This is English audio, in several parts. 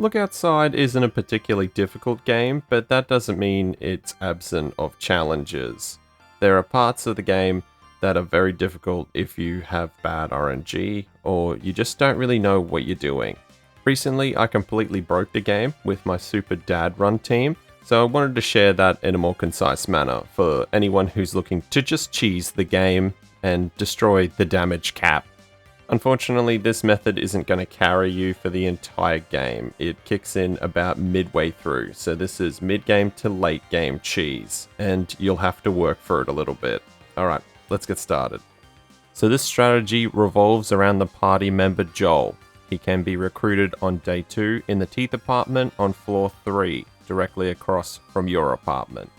Look Outside isn't a particularly difficult game, but that doesn't mean it's absent of challenges. There are parts of the game that are very difficult if you have bad RNG or you just don't really know what you're doing. Recently, I completely broke the game with my Super Dad Run team, so I wanted to share that in a more concise manner for anyone who's looking to just cheese the game and destroy the damage cap. Unfortunately, this method isn't going to carry you for the entire game. It kicks in about midway through, so this is mid-game to late-game cheese, and you'll have to work for it a little bit. Alright, let's get started. So this strategy revolves around the party member Joel. He can be recruited on day 2 in the teeth apartment on floor 3, directly across from your apartment.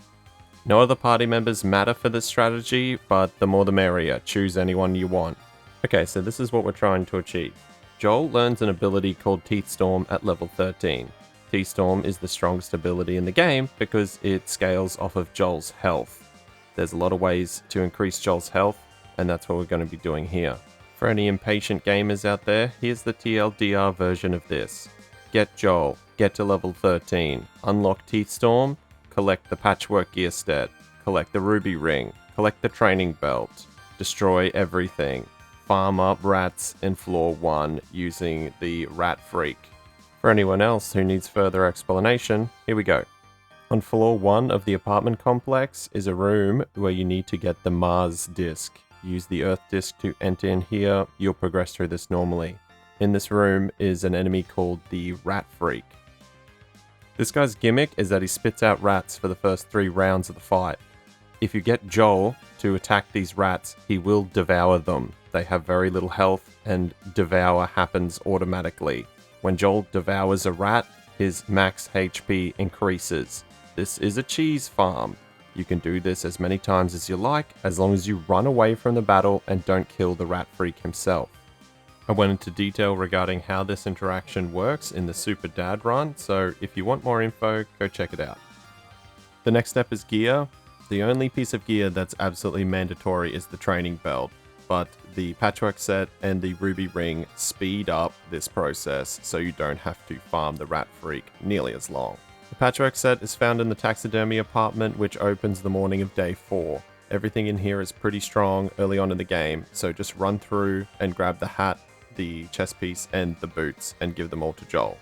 No other party members matter for this strategy, but the more the merrier. Choose anyone you want. Okay, so this is what we're trying to achieve. Joel learns an ability called Teeth Storm at level 13. Teeth Storm is the strongest ability in the game because it scales off of Joel's health. There's a lot of ways to increase Joel's health, and that's what we're going to be doing here. For any impatient gamers out there, here's the TLDR version of this. Get Joel, get to level 13, unlock Teeth Storm, collect the Patchwork Gear Set, collect the Ruby Ring, collect the Training Belt, destroy everything. Farm up rats in floor 1 using the Rat Freak. For anyone else who needs further explanation, here we go. On floor 1 of the apartment complex is a room where you need to get the Mars disc. Use the Earth disc to enter in here, you'll progress through this normally. In this room is an enemy called the Rat Freak. This guy's gimmick is that he spits out rats for the first 3 rounds of the fight. If you get Joel to attack these rats, he will devour them. They have very little health, and devour happens automatically. When Joel devours a rat, his max HP increases. This is a cheese farm. You can do this as many times as you like, as long as you run away from the battle and don't kill the Rat Freak himself. I went into detail regarding how this interaction works in the Super Dad Run, so if you want more info, go check it out. The next step is gear. The only piece of gear that's absolutely mandatory is the Training Belt, but the Patchwork Set and the Ruby Ring speed up this process so you don't have to farm the Rat Freak nearly as long. The Patchwork Set is found in the taxidermy apartment, which opens the morning of day 4. Everything in here is pretty strong early on in the game, so just run through and grab the hat, the chest piece, and the boots and give them all to Joel.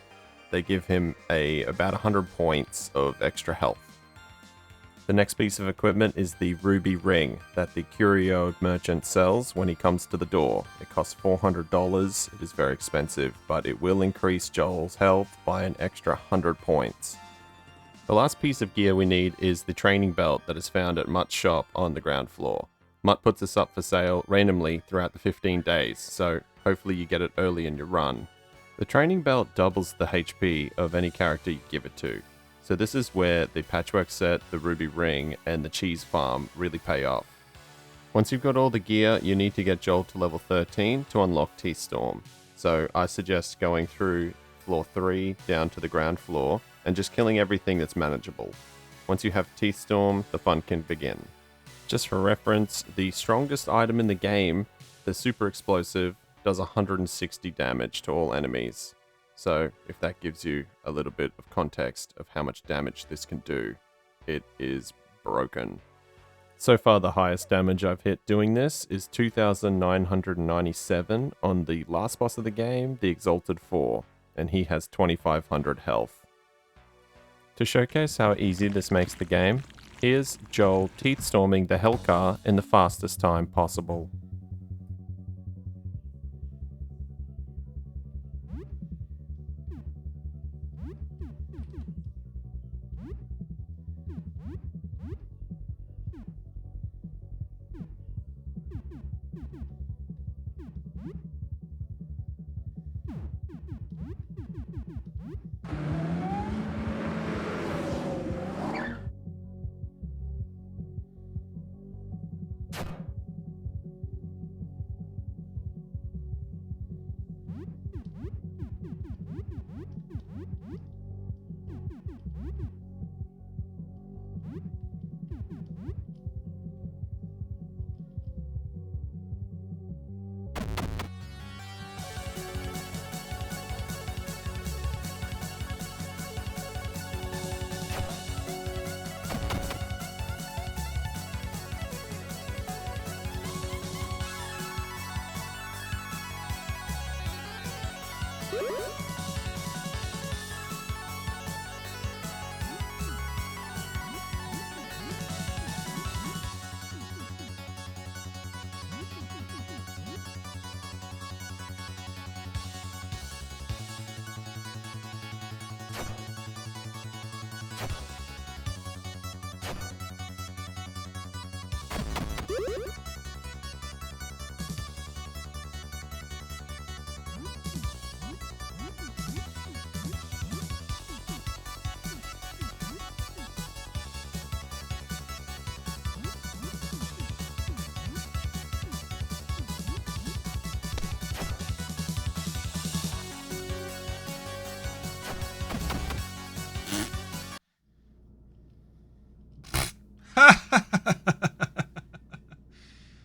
They give him about 100 points of extra health. The next piece of equipment is the Ruby Ring that the Curio merchant sells when he comes to the door. It costs $400, it is very expensive, but it will increase Joel's health by an extra 100 points. The last piece of gear we need is the Training Belt that is found at Mutt's shop on the ground floor. Mutt puts this up for sale randomly throughout the 15 days, so hopefully you get it early in your run. The Training Belt doubles the HP of any character you give it to. So this is where the Patchwork Set, the Ruby Ring, and the Cheese Farm really pay off. Once you've got all the gear, you need to get Joel to level 13 to unlock Teeth Storm. So I suggest going through floor 3 down to the ground floor and just killing everything that's manageable. Once you have Teeth Storm, the fun can begin. Just for reference, the strongest item in the game, the Super Explosive, does 160 damage to all enemies. So if that gives you a little bit of context of how much damage this can do, it is broken. So far the highest damage I've hit doing this is 2,997 on the last boss of the game, the Exalted 4, and he has 2,500 health. To showcase how easy this makes the game, here's Joel teeth storming the Hellcar in the fastest time possible.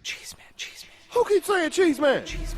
Cheese man, cheese man. Who keeps saying cheese man? Cheese